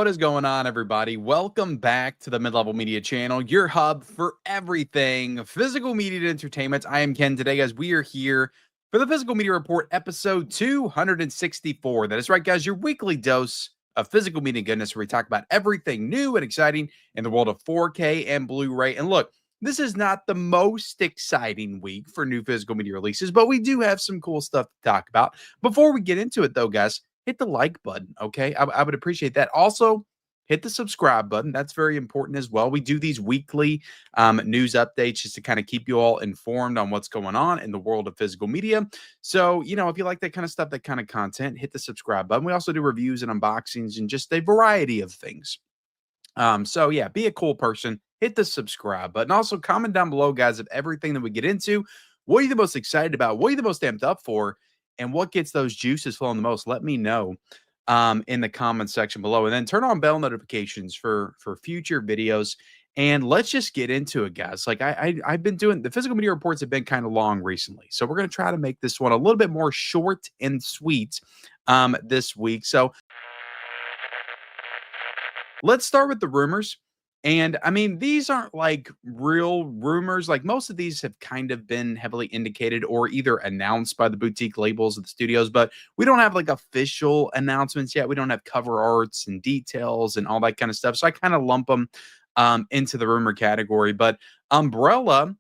What is going on, everybody? Welcome back to the Mid-Level Media channel, your hub for everything physical media and entertainment. I am Ken. Today, guys, we are here for the Physical Media Report, episode 264. That is right, guys, your weekly dose of physical media goodness, where we talk about everything new and exciting in the world of 4K and Blu-ray. And look, this is not the most exciting week for new physical media releases, but we do have some cool stuff to talk about. Before we get into it, though, guys, hit the like button, okay? I would appreciate that. Also, hit the subscribe button. That's very important as well. We do these weekly news updates just to kind of keep you all informed on what's going on in the world of physical media. So, if you like that kind of stuff, that kind of content, hit the subscribe button. We also do reviews and unboxings and just a variety of things. So yeah, be a cool person. Hit the subscribe button. Also, comment down below, guys, of everything that we get into. What are you the most excited about? What are you the most amped up for? And what gets those juices flowing the most? Let me know in the comment section below. And then turn on bell notifications for future videos. And let's just get into it, guys. Like I've been doing, the physical media reports have been kind of long recently. So we're going to try to make this one a little bit more short and sweet this week. So let's start with the rumors. And I mean, these aren't like real rumors. Like most of these have kind of been heavily indicated or either announced by the boutique labels of the studios, but we don't have like official announcements yet. We don't have cover arts and details and all that kind of stuff. So I kind of lump them into the rumor category. But Umbrella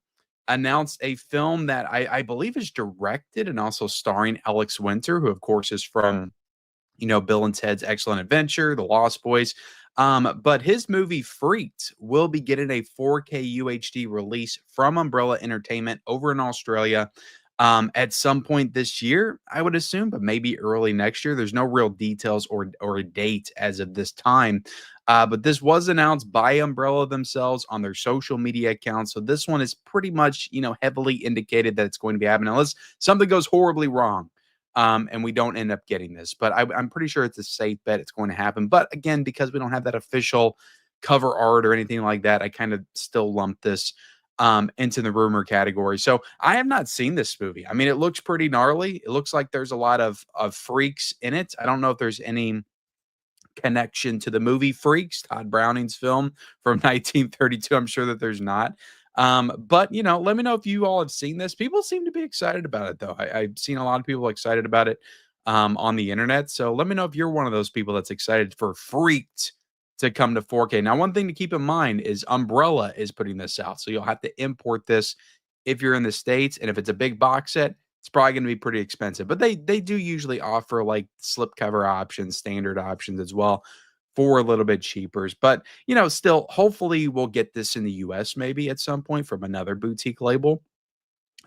announced a film that I believe is directed and also starring Alex Winter, who of course is from Bill and Ted's Excellent Adventure, The Lost Boys. But his movie Freaked will be getting a 4K UHD release from Umbrella Entertainment over in Australia at some point this year, I would assume, but maybe early next year. There's no real details or a date as of this time. But this was announced by Umbrella themselves on their social media accounts. So this one is pretty much, heavily indicated that it's going to be happening unless something goes horribly wrong. And we don't end up getting this. But I'm pretty sure it's a safe bet it's going to happen. But again, because we don't have that official cover art or anything like that, I kind of still lump this into the rumor category. So I have not seen this movie. I mean, it looks pretty gnarly. It looks like there's a lot of freaks in it. I don't know if there's any connection to the movie Freaks, Todd Browning's film from 1932. I'm sure that there's not. But let me know if you all have seen this. People seem to be excited about it, though. I've seen a lot of people excited about it on the internet. So let me know if you're one of those people that's excited for Freaked to come to 4K. Now, one thing to keep in mind is Umbrella is putting this out. So you'll have to import this if you're in the States. And if it's a big box set, it's probably going to be pretty expensive. But they do usually offer like slipcover options, standard options as well, for a little bit cheaper. But, still, hopefully we'll get this in the US maybe at some point from another boutique label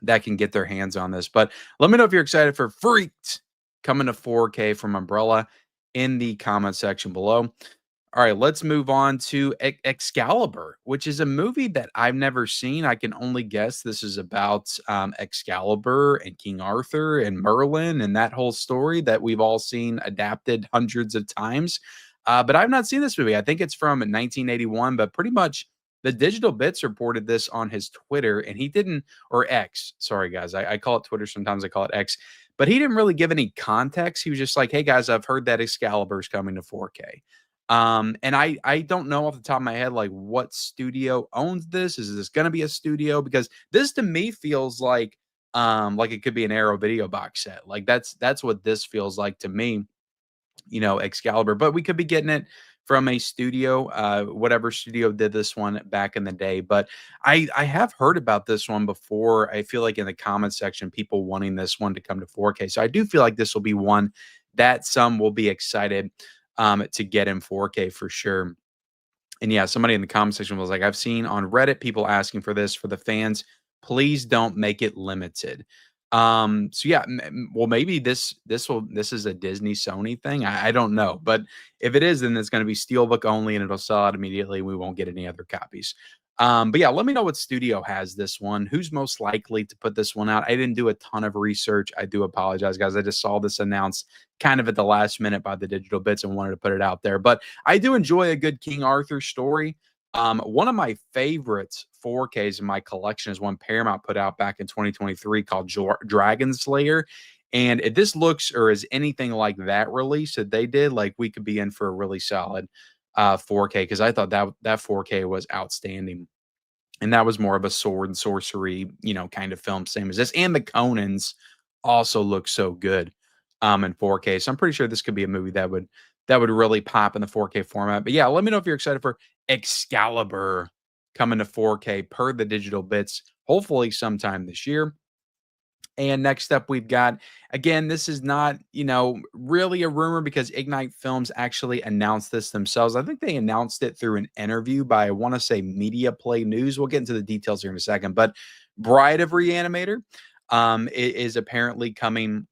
that can get their hands on this. But let me know if you're excited for Freaked coming to 4K from Umbrella in the comment section below. All right, let's move on to Excalibur, which is a movie that I've never seen. I can only guess this is about Excalibur and King Arthur and Merlin and that whole story that we've all seen adapted hundreds of times. But I've not seen this movie. I think it's from 1981, but pretty much the Digital Bits reported this on his Twitter, and he didn't, or X. Sorry, guys. I call it Twitter. Sometimes I call it X. But he didn't really give any context. He was just like, hey, guys, I've heard that Excalibur's coming to 4K. And I don't know off the top of my head, like what studio owns this. Is this going to be a studio? Because this to me feels like it could be an Arrow video box set. Like that's what this feels like to me, Excalibur, but we could be getting it from a studio, whatever studio did this one back in the day. But I have heard about this one before. I feel like in the comment section, people wanting this one to come to 4K. So I do feel like this will be one that some will be excited to get in 4K for sure. And yeah, somebody in the comment section was like, I've seen on Reddit people asking for this for the fans. Please don't make it limited. So yeah, well, maybe this is a Disney Sony thing. I don't know, but if it is, then it's going to be Steelbook only and it'll sell out immediately. We won't get any other copies. But yeah, let me know what studio has this one. Who's most likely to put this one out? I didn't do a ton of research. I do apologize, guys. I just saw this announced kind of at the last minute by the Digital Bits and wanted to put it out there. But I do enjoy a good King Arthur story. One of my favorites 4Ks in my collection is one Paramount put out back in 2023 called Dragon Slayer. And if this looks or is anything like that release that they did, like we could be in for a really solid 4K, because I thought that 4K was outstanding. And that was more of a sword and sorcery, kind of film, same as this. And the Conans also look so good in 4K. So I'm pretty sure this could be a movie that would really pop in the 4K format. But yeah, let me know if you're excited for Excalibur coming to 4K per the digital bits, hopefully sometime this year. And next up, we've got, again, this is not, really a rumor because Ignite Films actually announced this themselves. I think they announced it through an interview by, I want to say, Media Play News. We'll get into the details here in a second. But Bride of Reanimator is apparently coming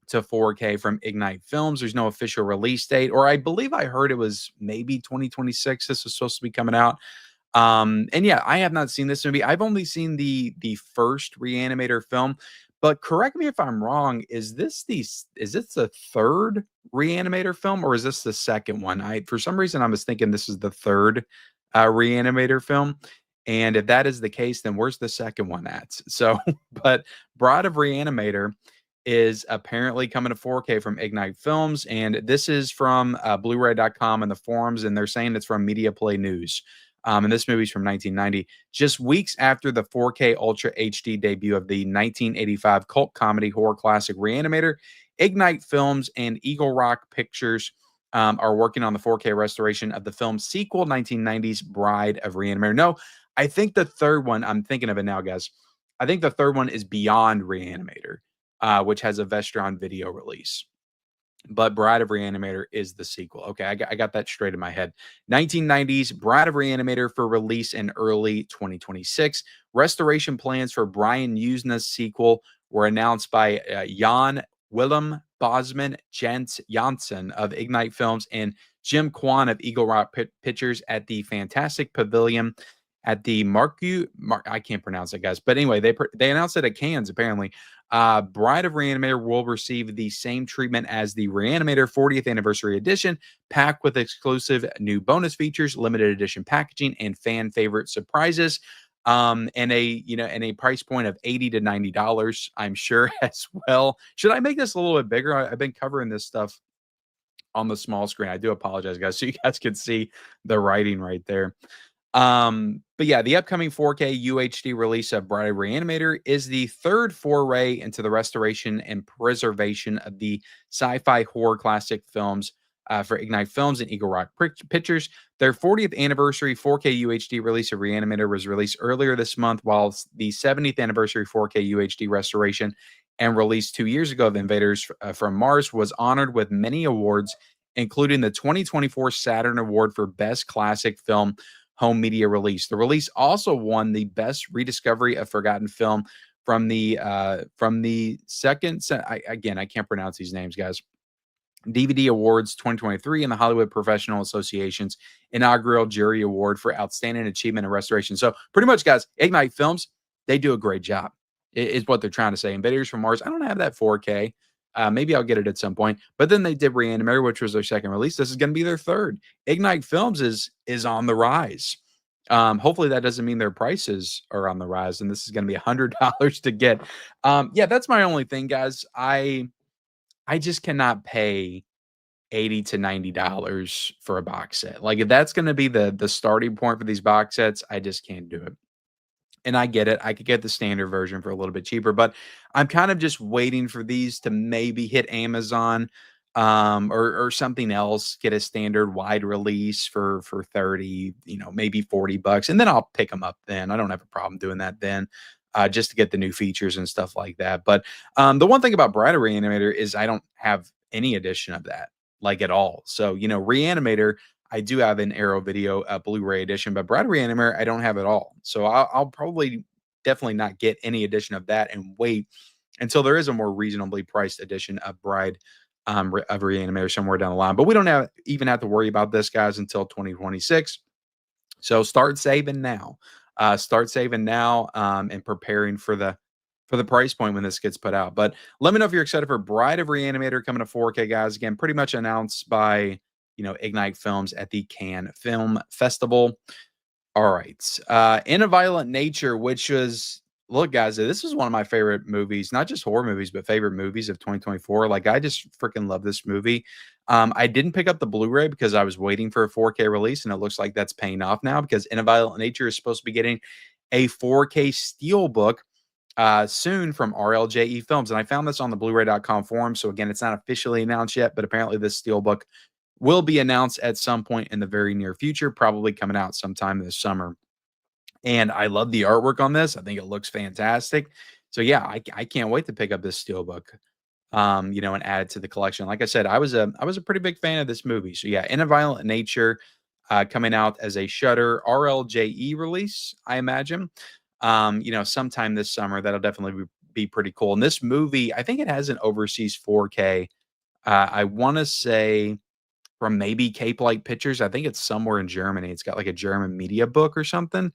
to 4K from Ignite Films. There's no official release date, or I believe I heard it was maybe 2026. This is supposed to be coming out. And yeah, I have not seen this movie. I've only seen the first Reanimator film, but correct me if I'm wrong. Is this the third Reanimator film, or is this the second one? For some reason I was thinking this is the third Reanimator film. And if that is the case, then where's the second one at? So, but Bride of Reanimator is apparently coming to 4K from Ignite Films, and this is from Blu-ray.com and the forums, and they're saying it's from Media Play News. And this movie's from 1990, just weeks after the 4K Ultra HD debut of the 1985 cult comedy horror classic Reanimator. Ignite Films and Eagle Rock Pictures are working on the 4K restoration of the film's sequel, 1990's Bride of Reanimator. No, I think the third one, I'm thinking of it now, guys. I think the third one is Beyond Reanimator, which has a Vestron video release. But Bride of Reanimator is the sequel. Okay, I got that straight in my head. 1990s Bride of Reanimator for release in early 2026. Restoration plans for Brian Usna's sequel were announced by Jan Willem Bosman Janssen of Ignite Films and Jim Kwan of Eagle Rock Pictures at the Fantastic Pavilion at the I can't pronounce it, guys. But anyway, they announced it at Cannes, apparently. Bride of Reanimator will receive the same treatment as the Reanimator 40th Anniversary Edition, packed with exclusive new bonus features, limited edition packaging, and fan favorite surprises. And a price point of $80 to $90, I'm sure, as well. Should I make this a little bit bigger? I've been covering this stuff on the small screen. I do apologize, guys, so you guys can see the writing right there. But yeah, the upcoming 4K UHD release of Bride of Reanimator is the third foray into the restoration and preservation of the sci-fi horror classic films for Ignite Films and Eagle Rock Pictures. Their 40th anniversary 4K UHD release of Reanimator was released earlier this month, while the 70th anniversary 4K UHD restoration and release 2 years ago of Invaders from Mars was honored with many awards, including the 2024 Saturn Award for Best Classic Film Home Media Release. The release also won the Best Rediscovery of Forgotten Film from the second. I can't pronounce these names, guys. DVD Awards 2023 and the Hollywood Professional Association's inaugural jury award for outstanding achievement in restoration. So pretty much, guys, Ignite Films, they do a great job, is what they're trying to say. Invaders from Mars, I don't have that 4K. Maybe I'll get it at some point. But then they did Reanimator, which was their second release. This is going to be their third. Ignite Films is on the rise. Hopefully that doesn't mean their prices are on the rise, and this is going to be $100 to get. Yeah, that's my only thing, guys. I just cannot pay $80 to $90 for a box set. Like, if that's going to be the starting point for these box sets, I just can't do it. And I get it. I could get the standard version for a little bit cheaper, but I'm kind of just waiting for these to maybe hit Amazon, or something else, get a standard wide release for 30, maybe $40, and then I'll pick them up then. I don't have a problem doing that then. Just to get the new features and stuff like that. But the one thing about Bride of Reanimator is I don't have any edition of that, like, at all. So, Reanimator, I do have an Arrow Video Blu-ray edition, but Bride of Reanimator, I don't have it all. So I'll probably definitely not get any edition of that and wait until there is a more reasonably priced edition of Bride of Reanimator somewhere down the line. But we don't even have to worry about this, guys, until 2026. So start saving now. And preparing for the price point when this gets put out. But let me know if you're excited for Bride of Reanimator coming to 4K, guys. Again, pretty much announced by Ignite Films at the Cannes Film Festival. All right. In a Violent Nature, which was Look, guys, this is one of my favorite movies, not just horror movies, but favorite movies of 2024. Like, I just freaking love this movie. I didn't pick up the Blu-ray because I was waiting for a 4K release, and it looks like that's paying off now because In a Violent Nature is supposed to be getting a 4K steelbook soon from RLJE Films. And I found this on the Blu-ray.com forum. So again, it's not officially announced yet, but apparently this steelbook will be announced at some point in the very near future, probably coming out sometime this summer. And I love the artwork on this. I think it looks fantastic. So yeah, I can't wait to pick up this steelbook, and add it to the collection. Like I said, I was a pretty big fan of this movie. So yeah, In a Violent Nature, coming out as a Shutter RLJE release, I imagine. Sometime this summer. That'll definitely be pretty cool. And this movie, I think it has an overseas 4K. I want to say from maybe Cape Light Pictures. I think it's somewhere in Germany. It's got like a German media book or something.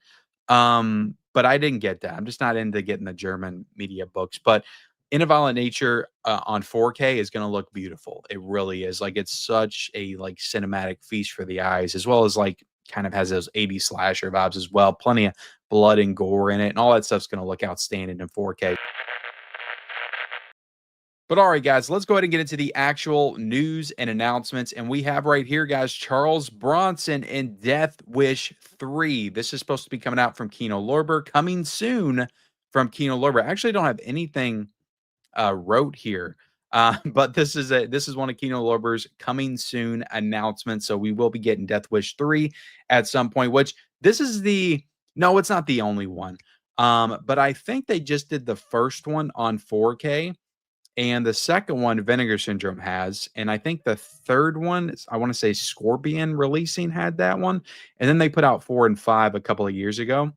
But I didn't get that. I'm just not into getting the German media books. But In a Violent Nature on 4K is going to look beautiful. It really is. Like it's such a like cinematic feast for the eyes, as well as like kind of has those 80s slasher vibes as well. Plenty of blood and gore in it, and all that stuff's going to look outstanding in 4K. But all right, guys, let's go ahead and get into the actual news and announcements. And we have right here, guys, Charles Bronson in Death Wish 3. This is supposed to be coming out from Kino Lorber, coming soon from Kino Lorber. I actually don't have anything wrote here. But this is one of Kino Lorber's coming soon announcements. So we will be getting Death Wish 3 at some point, which this is no, it's not the only one. But I think they just did the first one on 4K. And the second one, Vinegar Syndrome has, and I think the third one, I want to say Scorpion Releasing had that one, and then they put out 4 and 5 a couple of years ago.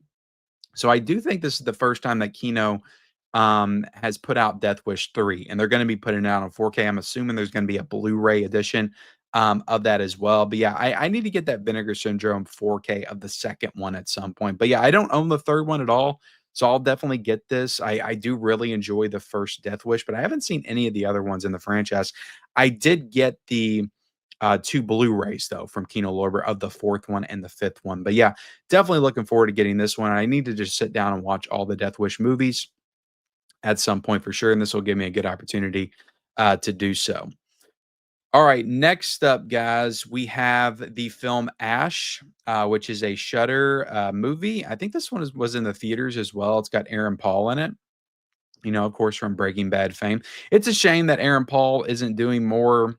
So I do think this is the first time that Kino has put out Death Wish 3, and they're going to be putting it out on 4K. I'm assuming there's going to be a Blu-ray edition of that as well. But yeah, I need to get that Vinegar Syndrome 4K of the second one at some point. But yeah, I don't own the third one at all. So I'll definitely get this. I do really enjoy the first Death Wish, but I haven't seen any of the other ones in the franchise. I did get the 2 Blu-rays though from Kino Lorber of the fourth one and the fifth one. But yeah, definitely looking forward to getting this one. I need to just sit down and watch all the Death Wish movies at some point for sure, and this will give me a good opportunity to do so. All right, next up, guys, we have the film Ash, which is a Shudder movie. I think this one was in the theaters as well. It's got Aaron Paul in it, of course, from Breaking Bad fame. It's a shame that Aaron Paul isn't doing more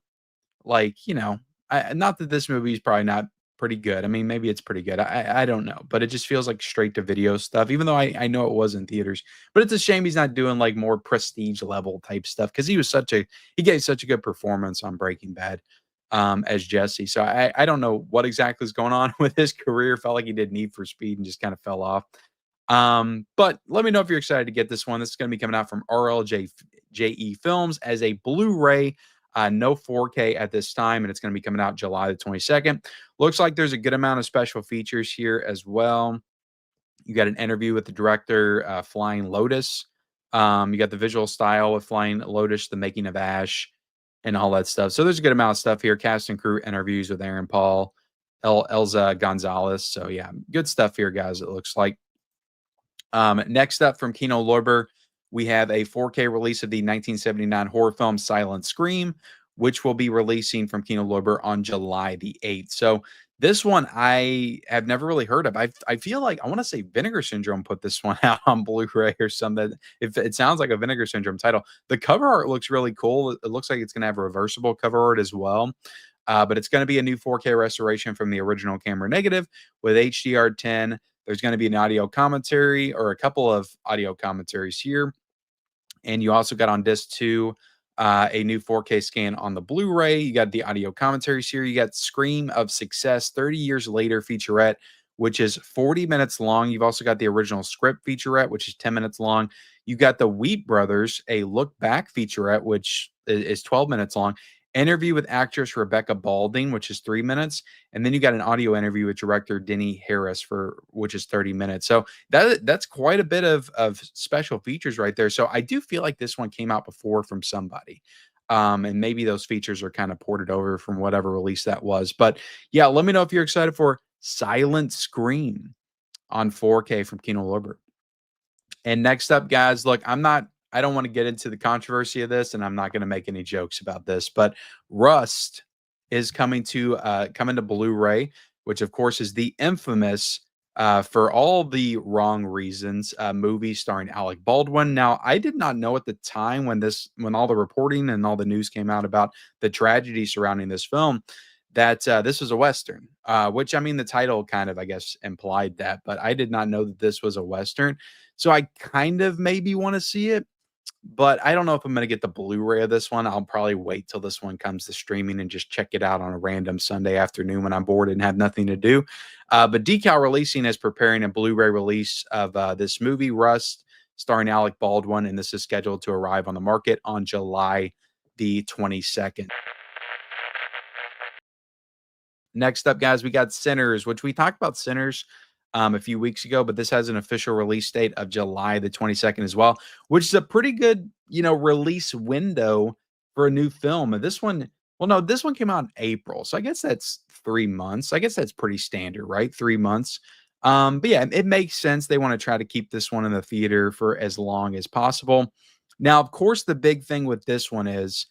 like, not that this movie is probably not pretty good. I mean, maybe it's pretty good. I don't know, but it just feels like straight to video stuff, even though I know it was in theaters. But it's a shame he's not doing like more prestige level type stuff because he gave such a good performance on Breaking Bad as Jesse. So I don't know what exactly is going on with his career. Felt like he did Need for Speed and just kind of fell off. But let me know if you're excited to get this one. This is going to be coming out from RLJE Films as a Blu-ray. No 4K at this time, and it's going to be coming out July the 22nd. Looks like there's a good amount of special features here as well. You got an interview with the director, Flying Lotus. You got the visual style with Flying Lotus, the making of Ash, and all that stuff. So there's a good amount of stuff here. Cast and crew interviews with Aaron Paul, Elza Gonzalez. So yeah, good stuff here, guys, it looks like. Next up from Kino Lorber, we have a 4K release of the 1979 horror film Silent Scream, which will be releasing from Kino Lorber on July the 8th. So this one I have never really heard of. I feel like I want to say Vinegar Syndrome put this one out on Blu-ray or something. If it sounds like a Vinegar Syndrome title. The cover art looks really cool. It looks like it's going to have reversible cover art as well. But it's going to be a new 4K restoration from the original camera negative with HDR10. There's going to be an audio commentary or a couple of audio commentaries here. And you also got on disc 2 a new 4K scan on the Blu-ray. You got the audio commentaries here. You got Scream of Success 30 Years Later featurette, which is 40 minutes long. You've also got the original script featurette, which is 10 minutes long. You got the Wheat Brothers, a look back featurette, which is 12 minutes long. Interview with actress Rebecca Balding, which is 3 minutes, and then you got an audio interview with director Denny Harris which is 30 minutes. So that's quite a bit of special features right there. So I do feel like this one came out before from somebody, and maybe those features are kind of ported over from whatever release that was. But yeah, let me know if you're excited for Silent Scream on 4K from Kino Lorber. And next up, guys, look, I don't want to get into the controversy of this, and I'm not going to make any jokes about this, but Rust is coming to Blu-ray, which of course is the infamous for all the wrong reasons movie starring Alec Baldwin. Now, I did not know at the time when all the reporting and all the news came out about the tragedy surrounding this film that this was a Western, which I mean, the title kind of, I guess, implied that, but I did not know that this was a Western. So I kind of maybe want to see it, but I don't know if I'm going to get the Blu-ray of this one. I'll probably wait till this one comes to streaming and just check it out on a random Sunday afternoon when I'm bored and have nothing to do. But Decal Releasing is preparing a Blu-ray release of this movie, Rust, starring Alec Baldwin, and this is scheduled to arrive on the market on July the 22nd. Next up, guys, we got Sinners, which we talked about Sinners a few weeks ago, but this has an official release date of July the 22nd as well, which is a pretty good, release window for a new film. And this one, well, no, this one came out in April. So I guess that's 3 months. I guess that's pretty standard, right? 3 months. But yeah, it makes sense. They want to try to keep this one in the theater for as long as possible. Now, of course, the big thing with this one is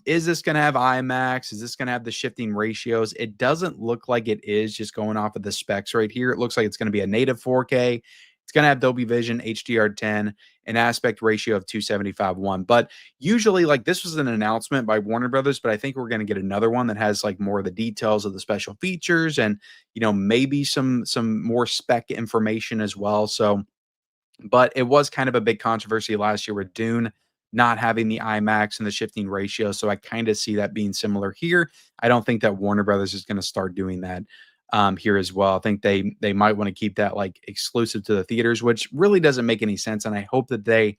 this going to have IMAX? Is this going to have the shifting ratios? It doesn't look like it is, just going off of the specs right here. It looks like it's going to be a native 4K. It's going to have Dolby Vision, HDR10, an aspect ratio of 275:1. But usually, like, this was an announcement by Warner Brothers, but I think we're going to get another one that has like more of the details of the special features and maybe some more spec information as well. So but it was kind of a big controversy last year with Dune not having the IMAX and the shifting ratio. So I kind of see that being similar here. I don't think that Warner Brothers is going to start doing that here as well. I think they might want to keep that like exclusive to the theaters, which really doesn't make any sense. And I hope that they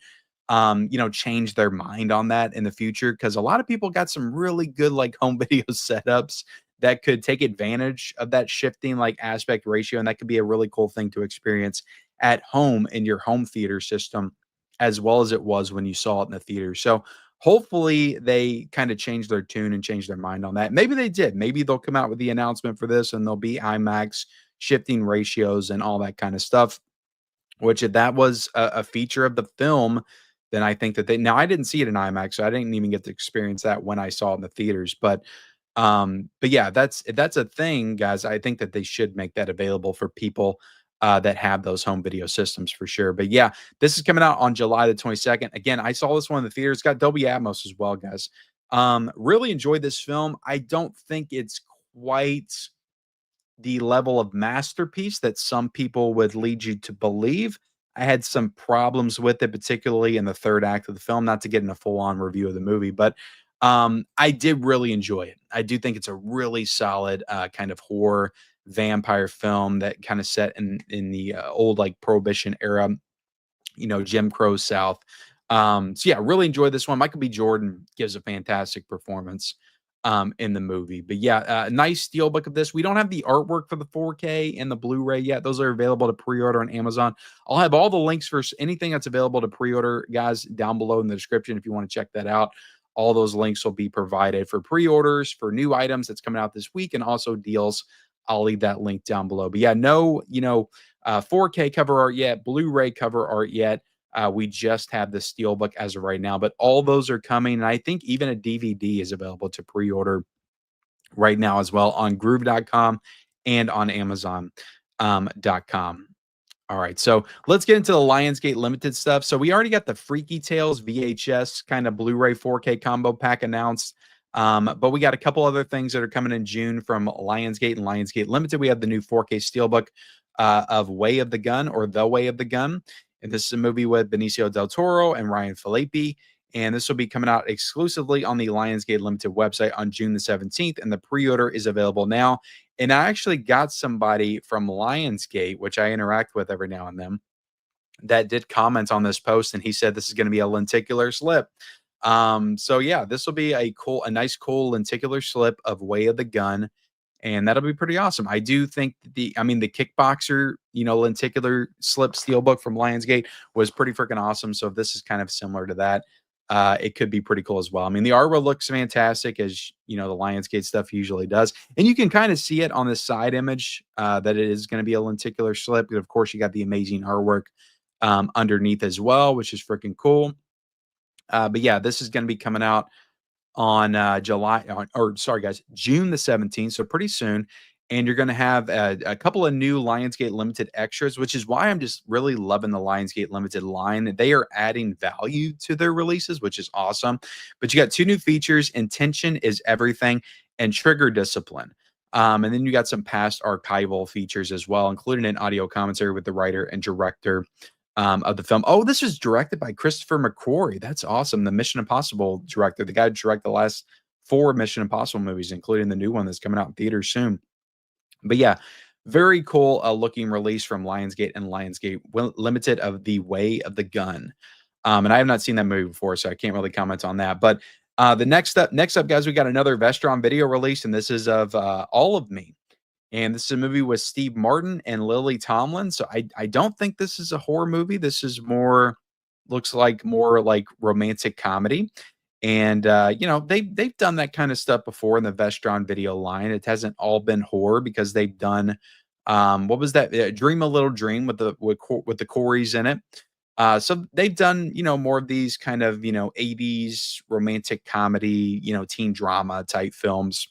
change their mind on that in the future, because a lot of people got some really good like home video setups that could take advantage of that shifting like aspect ratio, and that could be a really cool thing to experience at home in your home theater system, as well as it was when you saw it in the theater. So hopefully they kind of change their tune and change their mind on that. Maybe they did. Maybe they'll come out with the announcement for this and there'll be IMAX shifting ratios and all that kind of stuff, which if that was a feature of the film, then I think that now I didn't see it in IMAX, so I didn't even get to experience that when I saw it in the theaters. But yeah, if that's a thing, guys, I think that they should make that available for people that have those home video systems for sure. But yeah, this is coming out on July the 22nd. Again, I saw this one in the theater. It's got Dolby Atmos as well, guys. Really enjoyed this film. I don't think it's quite the level of masterpiece that some people would lead you to believe. I had some problems with it, particularly in the third act of the film, not to get in a full-on review of the movie, but I did really enjoy it. I do think it's a really solid kind of horror vampire film that kind of set in the old like Prohibition era, Jim Crow South. So yeah, really enjoyed this one. Michael B. Jordan gives a fantastic performance in the movie. But yeah, nice steelbook of this. We don't have the artwork for the 4K and the Blu-ray yet. Those are available to pre-order on Amazon. I'll have all the links for anything that's available to pre-order, guys, down below in the description if you want to check that out. All those links will be provided for pre-orders, for new items that's coming out this week, and also deals. I'll leave that link down below. But yeah, no, 4K cover art yet, Blu-ray cover art yet. We just have the steelbook as of right now, but all those are coming. And I think even a DVD is available to pre-order right now as well on groove.com and on amazon.com. All right, so let's get into the Lionsgate limited stuff. So we already got the Freaky Tales VHS kind of Blu-ray 4K combo pack announced. But we got a couple other things that are coming in June from Lionsgate and Lionsgate Limited. We have the new 4K steelbook of Way of the Gun, or The Way of the Gun. And this is a movie with Benicio del Toro and Ryan Phillippe. And this will be coming out exclusively on the Lionsgate Limited website on June the 17th. And the pre-order is available now. And I actually got somebody from Lionsgate, which I interact with every now and then, that did comment on this post. And he said this is going to be a lenticular slip. So yeah, this will be a nice, cool lenticular slip of Way of the Gun. And that'll be pretty awesome. I do think the Kickboxer, lenticular slip steelbook from Lionsgate was pretty freaking awesome. So if this is kind of similar to that, it could be pretty cool as well. I mean, the artwork looks fantastic, as the Lionsgate stuff usually does. And you can kind of see it on the side image that it is going to be a lenticular slip. But of course, you got the amazing artwork underneath as well, which is freaking cool. But yeah, this is going to be coming out on sorry guys, June the 17th, so pretty soon. And you're going to have a couple of new Lionsgate Limited extras, which is why I'm just really loving the Lionsgate Limited line. They are adding value to their releases, which is awesome. But you got two new features: Intention is Everything and Trigger Discipline. And then you got some past archival features as well, including an audio commentary with the writer and director of the film. Oh, this was directed by Christopher McQuarrie. That's awesome. The Mission Impossible director, the guy who directed the last four Mission Impossible movies, including the new one that's coming out in theaters soon. But yeah, very cool looking release from Lionsgate and Lionsgate Limited of The Way of the Gun. And I have not seen that movie before, so I can't really comment on that. But the next up, guys, we got another Vestron video release, and this is of All of Me. And this is a movie with Steve Martin and Lily Tomlin. So I don't think this is a horror movie. This is looks like more like romantic comedy. And you know, they've done that kind of stuff before in the Vestron video line. It hasn't all been horror because they've done what was that? Dream a Little Dream with the Coreys in it. So they've done, you know, more of these kind of, you know, 80s romantic comedy, you know, teen drama type films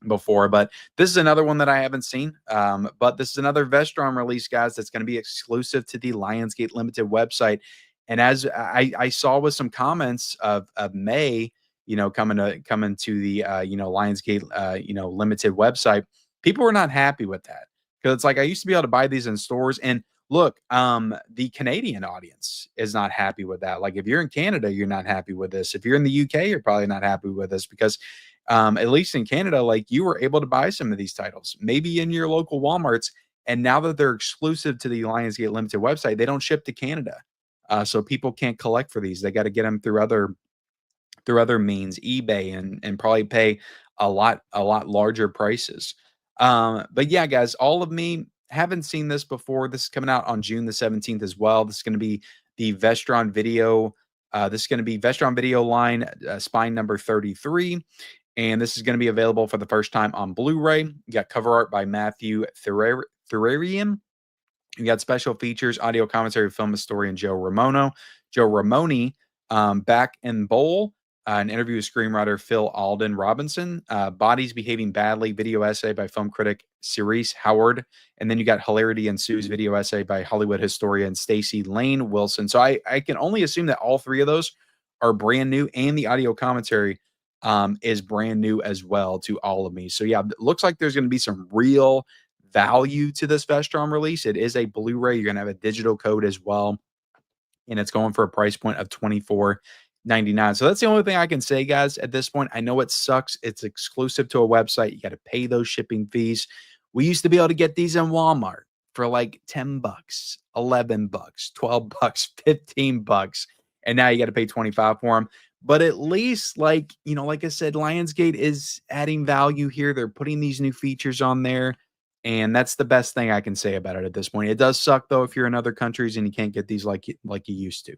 before, but this is another one that I haven't seen. But this is another Vestron release, guys, that's going to be exclusive to the Lionsgate Limited website. And as I saw with some comments of May, you know, coming to the you know, Lionsgate you know, Limited website, people were not happy with that because it's like I used to be able to buy these in stores. And look, the Canadian audience is not happy with that. Like if you're in Canada, you're not happy with this. If you're in the UK, you're probably not happy with this because at least in Canada, like you were able to buy some of these titles, maybe in your local Walmarts. And now that they're exclusive to the Lionsgate Limited website, they don't ship to Canada. So people can't collect for these. They got to get them through other means, eBay, and probably pay a lot larger prices. But yeah, guys, All of Me, haven't seen this before. This is coming out on June the 17th as well. This is going to be the Vestron video. This is going to be Vestron video line spine number 33. And this is going to be available for the first time on Blu-ray. You got cover art by Matthew Thurarian. You got special features, audio commentary, film historian Joe Ramoni, Back and Bowl, an interview with screenwriter Phil Alden Robinson, Bodies Behaving Badly, video essay by film critic Cerise Howard, and then you got Hilarity Ensues, video essay by Hollywood historian Stacy Lane Wilson. So I can only assume that all three of those are brand new, and the audio commentary is brand new as well to All of Me. So yeah, it looks like there's going to be some real value to this Vestron release. It is a Blu-ray. You're going to have a digital code as well, and it's going for a price point of $24.99. So that's the only thing I can say, guys, at this point. I know it sucks. It's exclusive to a website. You got to pay those shipping fees. We used to be able to get these in Walmart for like 10 bucks, 11 bucks, 12 bucks, 15 bucks. And now you got to pay 25 for them. But at least, like, you know, like I said, Lionsgate is adding value here. They're putting these new features on there. And that's the best thing I can say about it at this point. It does suck, though, if you're in other countries and you can't get these like you used to.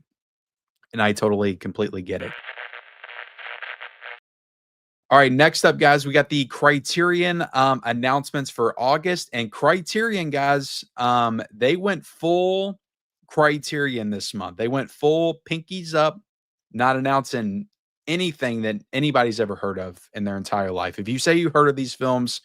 And I totally, completely get it. All right, next up, guys, we got the Criterion announcements for August. And Criterion, guys, they went full Criterion this month. They went full pinkies up, not announcing anything that anybody's ever heard of in their entire life. If you say you heard of these films,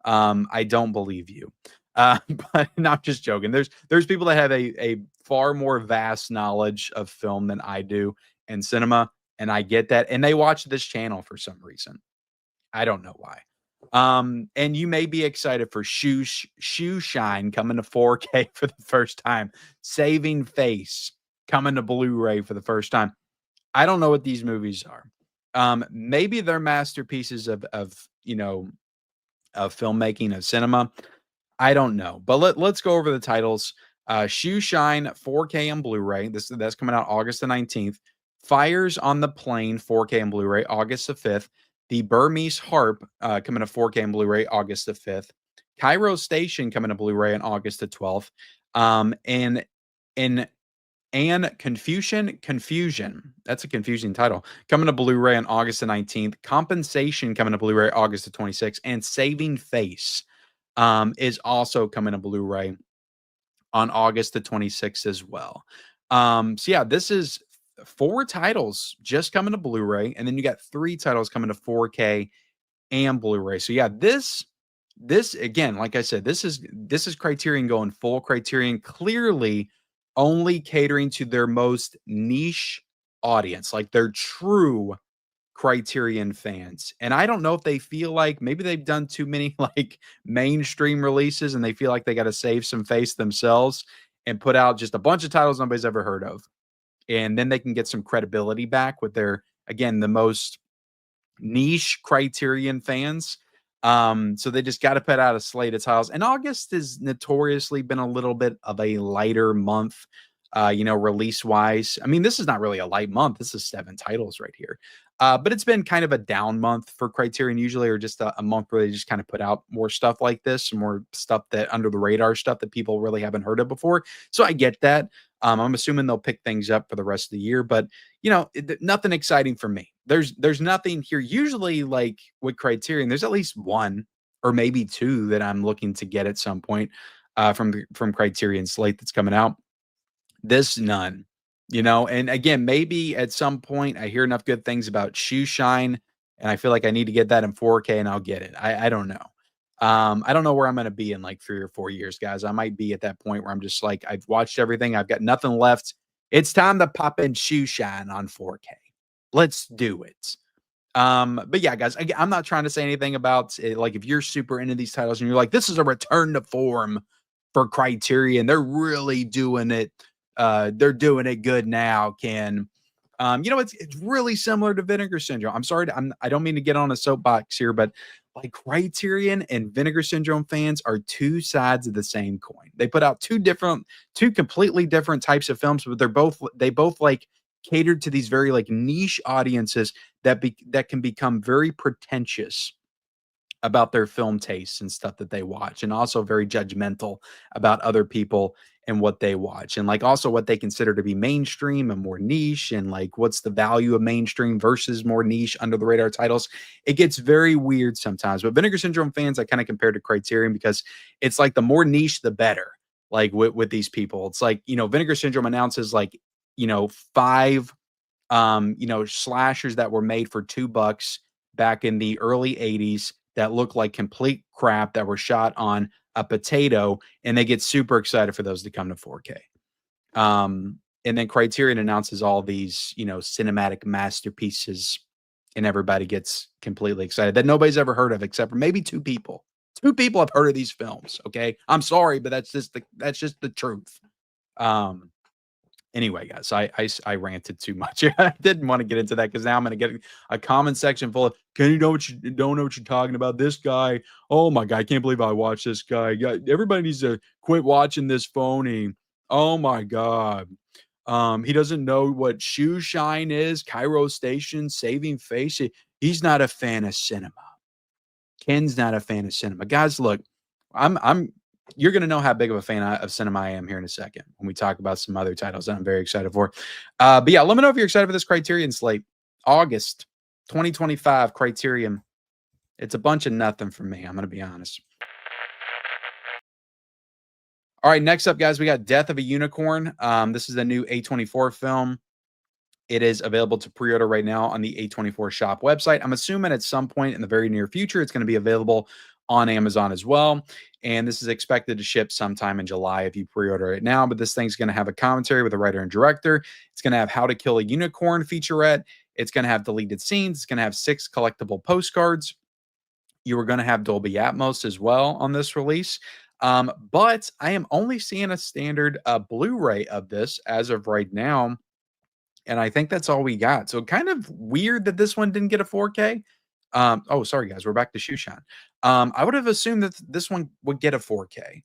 I don't believe you. But not just joking. There's people that have a far more vast knowledge of film than I do and cinema, and I get that. And they watch this channel for some reason. I don't know why. And you may be excited for Shoe Shine coming to 4K for the first time. Saving Face coming to Blu-ray for the first time. I don't know what these movies are. Maybe they're masterpieces of you know, of filmmaking, of cinema. I don't know. But let's go over the titles. Shoe Shine 4K and Blu-ray. That's coming out August the 19th. Fires on the Plane 4K and Blu-ray August the 5th. The Burmese Harp coming to 4K and Blu-ray August the 5th. Cairo Station coming to Blu-ray on August the 12th. And Confusion. That's a confusing title. Coming to Blu-ray on August the 19th. Compensation coming to Blu-ray August the 26th. And Saving Face is also coming to Blu-ray on August the 26th as well. So yeah, this is 4 titles just coming to Blu-ray, and then you got 3 titles coming to 4K and Blu-ray. So yeah, this again, like I said, this is Criterion going full Criterion, clearly only catering to their most niche audience, like their true Criterion fans. And I don't know if they feel like maybe they've done too many like mainstream releases and they feel like they got to save some face themselves and put out just a bunch of titles nobody's ever heard of. And then they can get some credibility back with their, again, the most niche Criterion fans. So they just got to put out a slate of titles. And August has notoriously been a little bit of a lighter month, release wise. I mean, this is not really a light month. This is 7 titles right here. But it's been kind of a down month for Criterion usually, or just a month where they just kind of put out more stuff like this, more stuff that under the radar stuff that people really haven't heard of before. So I get that. I'm assuming they'll pick things up for the rest of the year, but nothing exciting for me. There's nothing here. Usually, like with Criterion, there's at least 1 or maybe 2 that I'm looking to get at some point from Criterion slate that's coming out. This none, and again, maybe at some point I hear enough good things about Shoe Shine, and I feel like I need to get that in 4K, and I'll get it. I don't know. I don't know where I'm going to be in like 3 or 4 years, guys. I might be at that point where I'm just like, I've watched everything. I've got nothing left. It's time to pop in Shoe Shine on 4K. Let's do it. But yeah, guys, I'm not trying to say anything about it. Like if you're super into these titles and you're like, this is a return to form for Criterion. They're really doing it. They're doing it good now, Ken. It's really similar to Vinegar Syndrome. I'm sorry, I don't mean to get on a soapbox here, but like Criterion and Vinegar Syndrome fans are 2 sides of the same coin. They put out 2 completely different types of films, but they both like catered to these very like niche audiences that can become very pretentious about their film tastes and stuff that they watch, and also very judgmental about other people and what they watch, and like also what they consider to be mainstream and more niche, and like what's the value of mainstream versus more niche under the radar titles. It gets very weird sometimes. But Vinegar Syndrome fans, I kind of compare to Criterion because it's like the more niche, the better. Like with these people, it's like Vinegar Syndrome announces like 5 slashers that were made for $2 back in the early 80s that look like complete crap that were shot on a potato, and they get super excited for those to come to 4K. And then Criterion announces all these, cinematic masterpieces, and everybody gets completely excited that nobody's ever heard of except for maybe 2 people. 2 people have heard of these films. Okay, I'm sorry, but that's just the truth. Anyway, guys, I ranted too much. I didn't want to get into that because now I'm going to get a comment section full of, can you don't know what you're talking about? This guy, oh my God, I can't believe I watched this guy. Yeah, everybody needs to quit watching this phony. Oh my God. He doesn't know what Shoe Shine is, Cairo Station, Saving Face. He's not a fan of cinema. Ken's not a fan of cinema. Guys, look, you're going to know how big of a fan of cinema I am here in a second when we talk about some other titles that I'm very excited for. But yeah, let me know if you're excited for this Criterion slate. August 2025 Criterion. It's a bunch of nothing for me. I'm going to be honest. All right, next up, guys, we got Death of a Unicorn. This is a new A24 film. It is available to pre-order right now on the A24 shop website. I'm assuming at some point in the very near future, it's going to be available on Amazon as well. And this is expected to ship sometime in July if you pre-order it now. But this thing's going to have a commentary with a writer and director. It's going to have How to Kill a Unicorn featurette. It's going to have deleted scenes. It's going to have 6 collectible postcards. You are going to have Dolby Atmos as well on this release. But I am only seeing a standard Blu-ray of this as of right now. And I think that's all we got. So kind of weird that this one didn't get a 4K. Sorry, guys. We're back to Shoe Shine. I would have assumed that this one would get a 4K.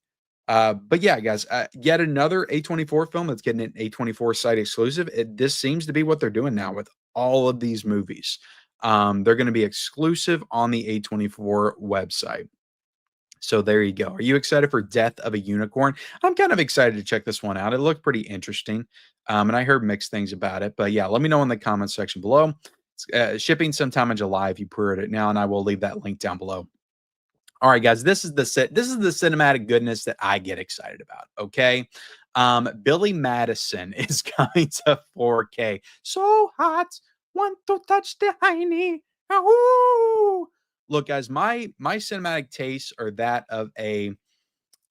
But yeah, guys, yet another A24 film that's getting an A24 site exclusive. This seems to be what they're doing now with all of these movies. They're going to be exclusive on the A24 website. So there you go. Are you excited for Death of a Unicorn? I'm kind of excited to check this one out. It looked pretty interesting. And I heard mixed things about it. But yeah, let me know in the comments section below. Shipping sometime in July if you pre-order it now, and I will leave that link down below. All right, guys, this is the cinematic goodness that I get excited about. Okay. Billy Madison is coming to 4K. So hot, want to touch the hiney. Ahoo! Look, guys, my cinematic tastes are that of a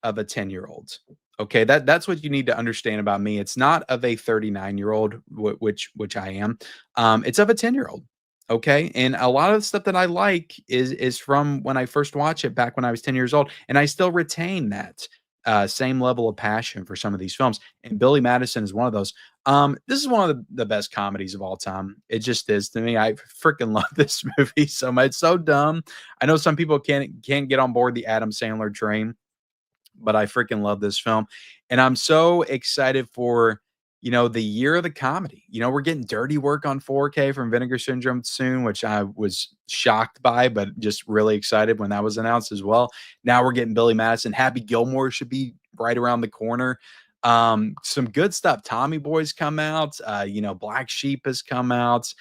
10-year-old. Okay, that's what you need to understand about me. It's not of a 39-year-old, which I am. It's of a 10-year-old. Okay, and a lot of the stuff that I like is from when I first watched it back when I was 10 years old, and I still retain that same level of passion for some of these films. And Billy Madison is one of those. This is one of the best comedies of all time. It just is to me. I freaking love this movie so much. It's so dumb. I know some people can't get on board the Adam Sandler train, but I freaking love this film. And I'm so excited for, the year of the comedy. We're getting Dirty Work on 4K from Vinegar Syndrome soon, which I was shocked by, but just really excited when that was announced as well. Now we're getting Billy Madison. Happy Gilmore should be right around the corner. Some good stuff. Tommy Boy's come out. Black Sheep has come out.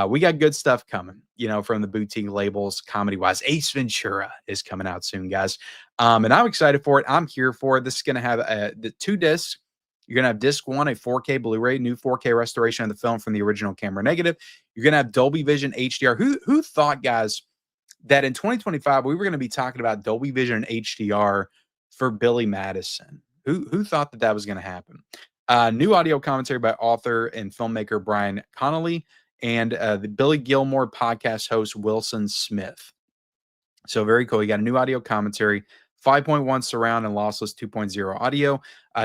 We got good stuff coming, from the boutique labels, comedy wise. Ace Ventura is coming out soon, guys. And I'm excited for it. I'm here for it. This is going to have the 2 discs. You're going to have disc 1, a 4K Blu-ray, new 4K restoration of the film from the original camera negative. You're going to have Dolby Vision HDR. Who thought, guys, that in 2025 we were going to be talking about Dolby Vision HDR for Billy Madison? Who thought that was going to happen? New audio commentary by author and filmmaker Brian Connolly and the Billy Gilmore podcast host Wilson Smith. So very cool. You got a new audio commentary, 5.1 surround and lossless 2.0 audio.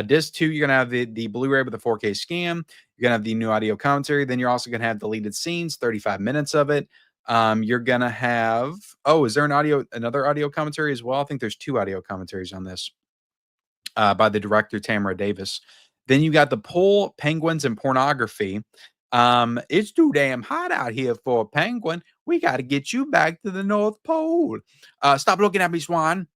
Disc 2, you're going to have the Blu-ray with the 4K scan. You're going to have the new audio commentary. Then you're also going to have deleted scenes, 35 minutes of it. You're going to have, is there another audio commentary as well? I think there's 2 audio commentaries on this by the director, Tamara Davis. Then you got the Pole, Penguins, and Pornography. It's too damn hot out here for a penguin. We got to get you back to the North Pole. Stop looking at me, Swan.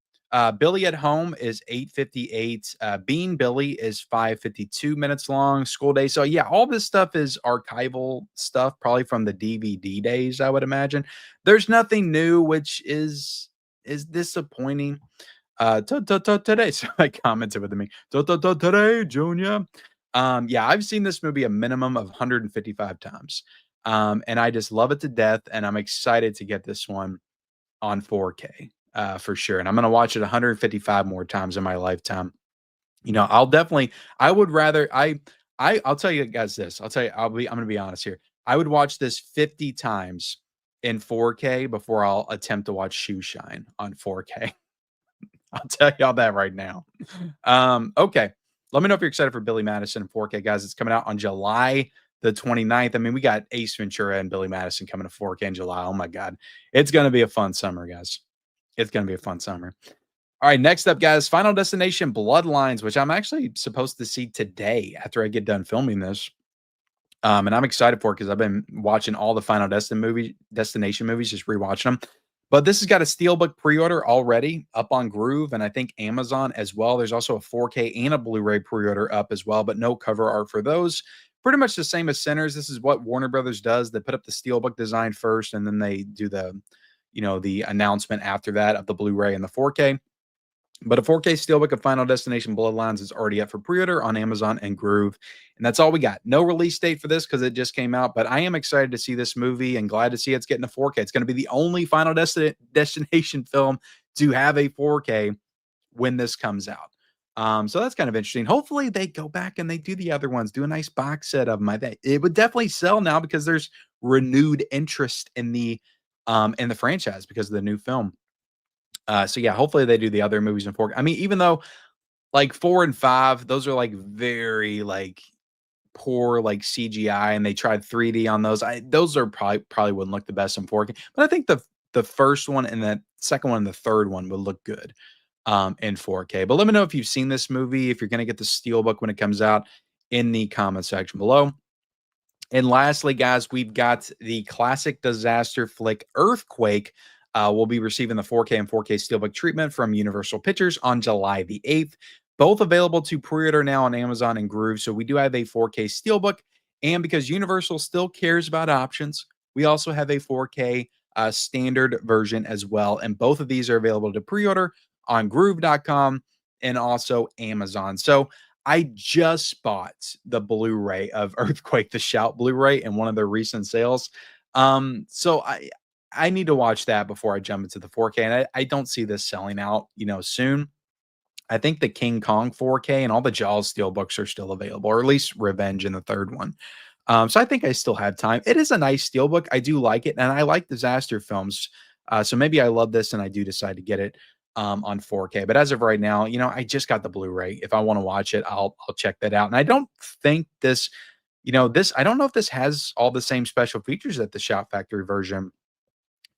Billy at Home is 8:58. Bean Billy is 5:52 minutes long. School Day. So yeah, all this stuff is archival stuff, probably from the DVD days, I would imagine. There's nothing new, which is disappointing. Today, somebody commented with me. Today, Junior. Yeah, I've seen this movie a minimum of 155 times. And I just love it to death. And I'm excited to get this one on 4K for sure. And I'm going to watch it 155 more times in my lifetime. I'll tell you guys this. I'm going to be honest here. I would watch this 50 times in 4K before I'll attempt to watch Shoe Shine on 4K. I'll tell y'all that right now. Okay. Let me know if you're excited for Billy Madison in 4K, guys. It's coming out on July the 29th. I mean, we got Ace Ventura and Billy Madison coming to 4K in July. Oh, my God. It's going to be a fun summer, guys. It's going to be a fun summer. All right, next up, guys, Final Destination Bloodlines, which I'm actually supposed to see today after I get done filming this. And I'm excited for it because I've been watching all the Final Destination movies, just rewatching them. But this has got a Steelbook pre-order already up on Groove and I think Amazon as well. There's also a 4K and a Blu-ray pre-order up as well, but no cover art for those. Pretty much the same as Sinners. This is what Warner Brothers does. They put up the Steelbook design first, and then they do the announcement after that of the Blu-ray and the 4K. But a 4K Steelbook of Final Destination Bloodlines is already up for pre-order on Amazon and Groove. And that's all we got. No release date for this because it just came out. But I am excited to see this movie and glad to see it's getting a 4K. It's going to be the only Final Destination film to have a 4K when this comes out. So that's kind of interesting. Hopefully they go back and they do the other ones, do a nice box set of them. It would definitely sell now because there's renewed interest in the franchise because of the new film. So yeah, hopefully they do the other movies in 4K. I mean, even though like 4 and 5, those are like very like poor like CGI, and they tried 3D on those. Those are probably wouldn't look the best in 4K. But I think the first one and the second one and the third one would look good in 4K. But let me know if you've seen this movie, if you're going to get the Steelbook when it comes out in the comment section below. And lastly, guys, we've got the classic disaster flick Earthquake. We'll be receiving the 4K and 4K Steelbook treatment from Universal Pictures on July the 8th. Both available to pre-order now on Amazon and Groove. So we do have a 4K Steelbook. And because Universal still cares about options, we also have a 4K standard version as well. And both of these are available to pre-order on groove.com and also Amazon. So I just bought the Blu-ray of Earthquake the Shout Blu-ray in one of their recent sales. So I need to watch that before I jump into the 4K. And I don't see this selling out, soon. I think the King Kong 4K and all the Jaws steelbooks are still available, or at least Revenge in the third one. So I think I still have time. It is a nice steelbook. I do like it, and I like disaster films. So maybe I love this, and I do decide to get it on 4K. But as of right now, I just got the Blu-ray. If I want to watch it, I'll check that out. And I don't think this, I don't know if this has all the same special features that the Shout Factory version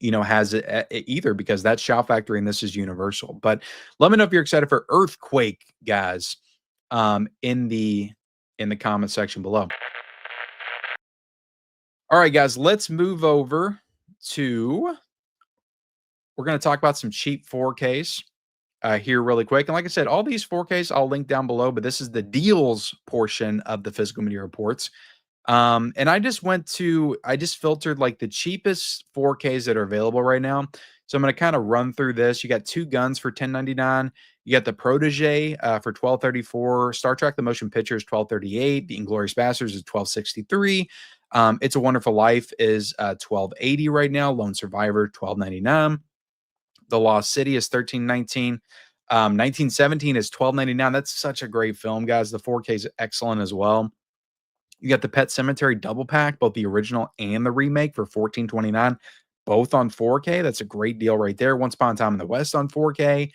has it either, because that's Shout Factory and this is Universal. But let me know if you're excited for Earthquake, guys, in the comment section below. All right, guys, let's move over to, we're going to talk about some cheap 4Ks here really quick. And like I said, all these 4Ks I'll link down below, but this is the deals portion of the physical media reports. And I just filtered like the cheapest 4Ks that are available right now. So I'm going to kind of run through this. You got Two Guns for $10.99. You got The Protege for $12.34. Star Trek: The Motion Picture is $12.38. The Inglourious Basterds is $12.63. It's a Wonderful Life is $12.80 right now. Lone Survivor $12.99. The Lost City is $13.19. 1917 is $12.99. That's such a great film, guys. The 4K is excellent as well. You got the Pet Cemetery double pack, both the original and the remake for $14.29, both on 4K. That's a great deal right there. Once Upon a Time in the West on 4K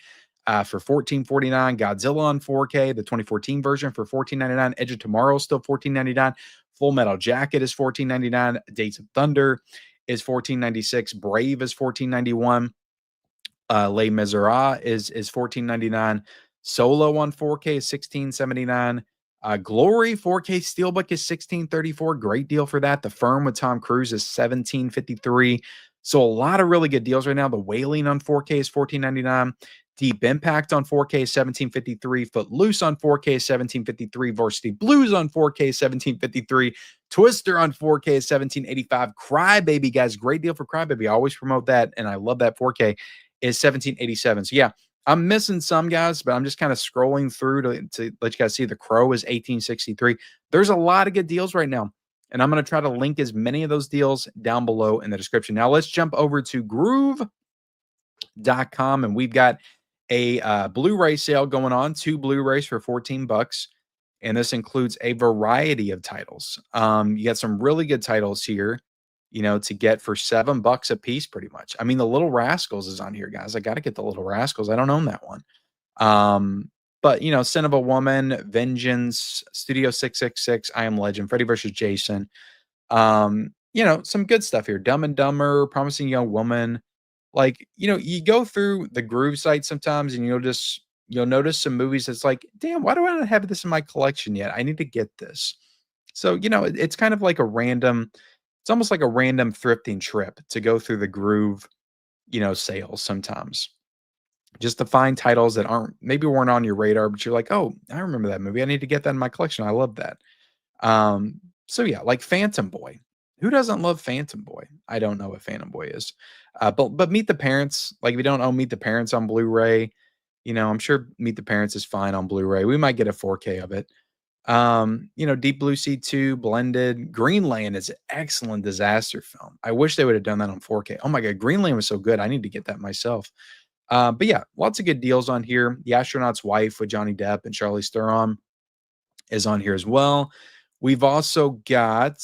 for $14.49. Godzilla on 4K, the 2014 version for $14.99. Edge of Tomorrow is still $14.99. Full Metal Jacket is $14.99. Days of Thunder is $14.96. Brave is $14.91. Les Miserables is $14.99. Solo on 4K is $16.79. Glory 4K Steelbook is $16.34. Great deal for that. The Firm with Tom Cruise is $17.53. So a lot of really good deals right now. The Wailing on 4K is $14.99. Deep Impact on 4K is $17.53. Footloose on 4K is $17.53. Varsity Blues on 4K is $17.53. Twister on 4K is $17.85. Crybaby, guys, great deal for Crybaby. I always promote that, and I love that 4K, is $17.87. So yeah, I'm missing some, guys, but I'm just kind of scrolling through to let you guys see. The Crow is $18.63. There's a lot of good deals right now, and I'm going to try to link as many of those deals down below in the description. Now let's jump over to groove.com, and we've got a Blu-ray sale going on. 2 Blu-rays for $14, and this includes a variety of titles. You got some really good titles here, to get for $7 a piece, pretty much. I mean, The Little Rascals is on here, guys. I got to get The Little Rascals. I don't own that one. But Sin of a Woman, Vengeance, Studio 666, I Am Legend, Freddy vs. Jason. Some good stuff here. Dumb and Dumber, Promising Young Woman. Like, you go through the Groove site sometimes, and you'll notice some movies that's like, damn, why do I not have this in my collection yet? I need to get this. So, it's kind of like it's almost like a random thrifting trip to go through the Groove, sales sometimes, just to find titles that weren't on your radar, but you're like, oh, I remember that movie. I need to get that in my collection. I love that. So yeah, like Phantom Boy. Who doesn't love Phantom Boy? I don't know what Phantom Boy is. But Meet the Parents, like if you don't own Meet the Parents on Blu-ray, I'm sure Meet the Parents is fine on Blu-ray. We might get a 4K of it. Deep Blue Sea 2, Blended. Greenland is an excellent disaster film. I wish they would have done that on 4K. Oh my God, Greenland was so good. I need to get that myself. But yeah, lots of good deals on here. The Astronaut's Wife with Johnny Depp and Charlize Theron is on here as well. We've also got,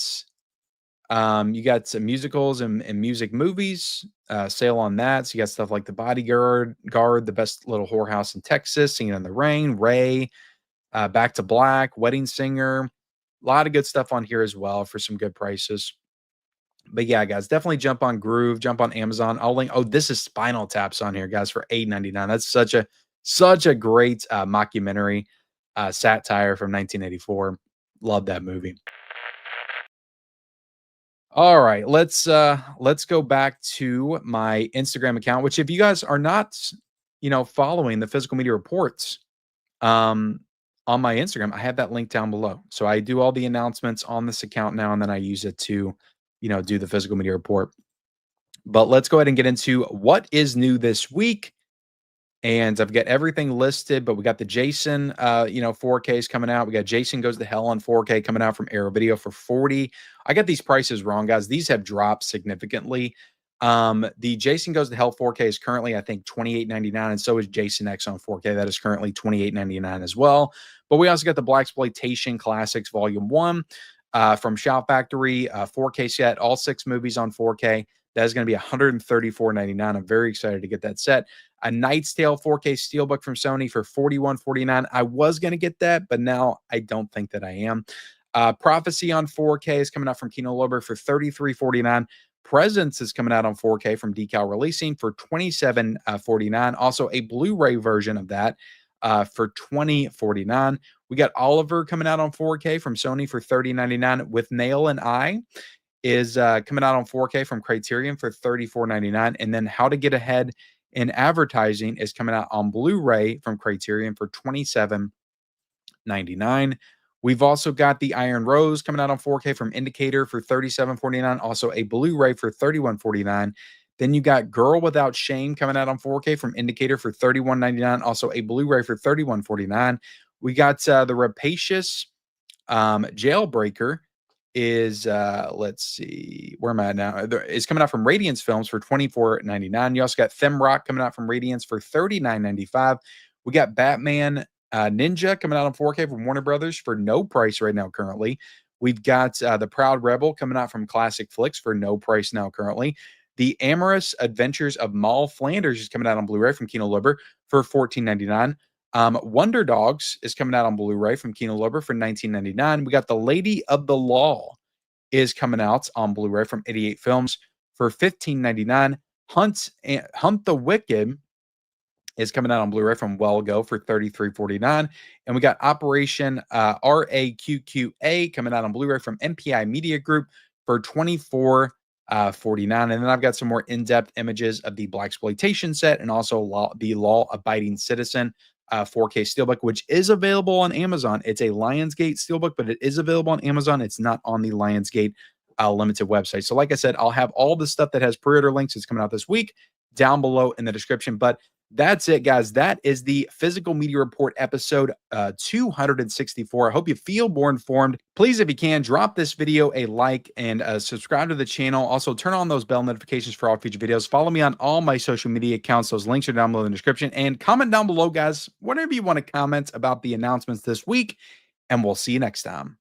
you got some musicals and music movies, sale on that. So you got stuff like The Bodyguard, The Best Little Whorehouse in Texas, Singing in the Rain, Ray, Back to Black, Wedding Singer. A lot of good stuff on here as well for some good prices. But yeah, guys, definitely jump on Groove, jump on Amazon. I'll link. Oh, this is Spinal Taps on here, guys, for $8.99. That's such a great mockumentary satire from 1984. Love that movie. All right, let's go back to my Instagram account, which if you guys are not, following the physical media reports, on my Instagram, I have that link down below. So I do all the announcements on this account now, and then I use it to, do the physical media report. But let's go ahead and get into what is new this week. And I've got everything listed, but we got the Jason, 4Ks coming out. We got Jason Goes to Hell on 4K coming out from Arrow Video for 40. I got these prices wrong, guys. These have dropped significantly. The Jason Goes to Hell 4K is currently, I think, $28.99, and so is Jason X on 4K. That is currently $28.99 as well. But we also got the Blaxploitation Classics Volume 1 from Shout Factory, 4K set, all 6 movies on 4K. That is going to be $134.99. I'm very excited to get that set. A Knight's Tale 4K Steelbook from Sony for $41.49. I was going to get that, but now I don't think that I am. Prophecy on 4K is coming out from Kino Lorber for $33.49. Presence is coming out on 4K from Decal Releasing for $27.49. Also, a Blu-ray version of that for $20.49. We got Oliver coming out on 4K from Sony for $30.99 with Nail and Eye is coming out on 4K from Criterion for $34.99. And then How to Get Ahead in Advertising is coming out on Blu-ray from Criterion for $27.99. We've also got The Iron Rose coming out on 4K from Indicator for $37.49. Also a Blu-ray for $31.49. Then you got Girl Without Shame coming out on 4K from Indicator for $31.99. Also a Blu-ray for $31.49. We got The Rapacious Jailbreaker is let's see, where am I at now? It's coming out from Radiance Films for $24.99. You also got Themrock coming out from Radiance for $39.95. We got Batman Ninja coming out on 4K from Warner Brothers for no price right now currently. We've got The Proud Rebel coming out from Classic Flicks for no price now currently. The Amorous Adventures of Mal Flanders is coming out on Blu-ray from Kino Lorber for $14.99. Wonder Dogs is coming out on Blu-ray from Kino Lorber for $19.99. We got The Lady of the Law is coming out on Blu-ray from 88 Films for $15.99. Hunt the Wicked is coming out on Blu-ray from Well Go for $33.49. And we got Operation RAQQA coming out on Blu-ray from MPI Media Group for $24.49. And then I've got some more in-depth images of the Blaxploitation set and also the Law Abiding Citizen 4K Steelbook, which is available on Amazon. It's a Lionsgate Steelbook, but it is available on Amazon. It's not on the Lionsgate limited website. So like I said, I'll have all the stuff that has pre-order links. It's coming out this week down below in the description. But that's it, guys. That is the Physical Media Report episode 264. I hope you feel more informed. Please, if you can, drop this video a like and subscribe to the channel. Also, turn on those bell notifications for all future videos. Follow me on all my social media accounts. Those links are down below in the description. And comment down below, guys, whatever you want to comment about the announcements this week. And we'll see you next time.